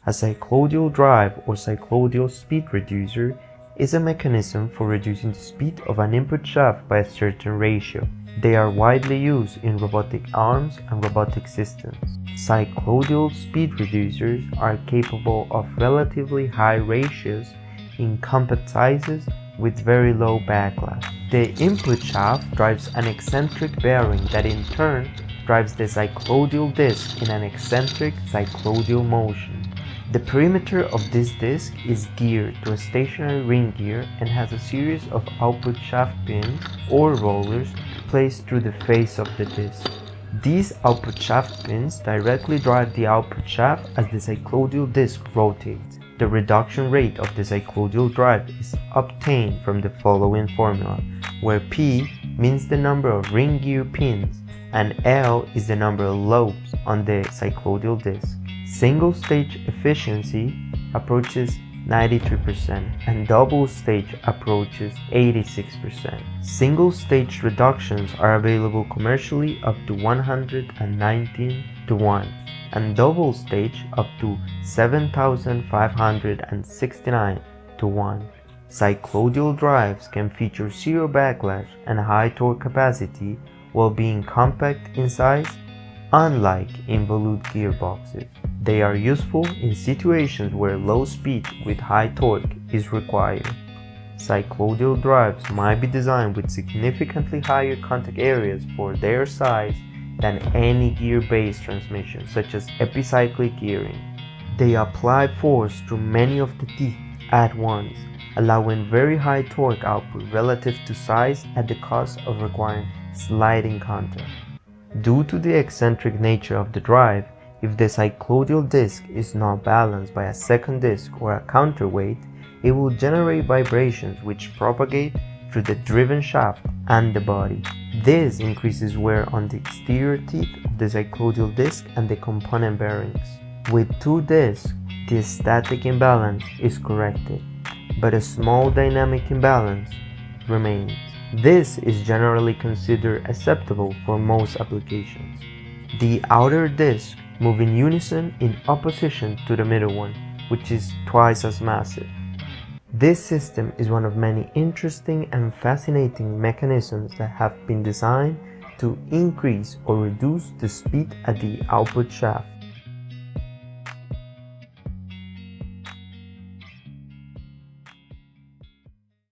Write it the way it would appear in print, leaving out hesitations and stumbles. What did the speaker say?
A cycloidal drive or cycloidal speed reducer is a mechanism for reducing the speed of an input shaft by a certain ratio. They are widely used in robotic arms and robotic systems. Cycloidal speed reducers are capable of relatively high ratios in compact sizes with very low backlash. The input shaft drives an eccentric bearing that in turn drives the cycloidal disc in an eccentric cycloidal motion. The perimeter of this disc is geared to a stationary ring gear and has a series of output shaft pins or rollers placed through the face of the disc. These output shaft pins directly drive the output shaft as the cycloidal disc rotates. The reduction rate of the cycloidal drive is obtained from the following formula, where P means the number of ring gear pins and L is the number of lobes on the cycloidal disc. Single stage efficiency approaches 93% and double stage approaches 86%. Single stage reductions are available commercially up to 119 to 1 and double stage up to 7,569 to 1. Cycloidal drives can feature zero backlash and high torque capacity while being compact in size, unlike involute gearboxes. They are useful in situations where low speed with high torque is required. Cycloidal drives might be designed with significantly higher contact areas for their size than any gear-based transmission, such as epicyclic gearing. They apply force through many of the teeth at once, allowing very high torque output relative to size at the cost of requiring sliding contact. Due to the eccentric nature of the drive, if the cycloidal disc is not balanced by a second disc or a counterweight, it will generate vibrations which propagate through the driven shaft and the body. This increases wear on the exterior teeth of the cycloidal disc and the component bearings. With two discs, the static imbalance is corrected, but a small dynamic imbalance remains. This is generally considered acceptable for most applications. The outer discs move in unison in opposition to the middle one, which is twice as massive. This system is one of many interesting and fascinating mechanisms that have been designed to increase or reduce the speed at the output shaft.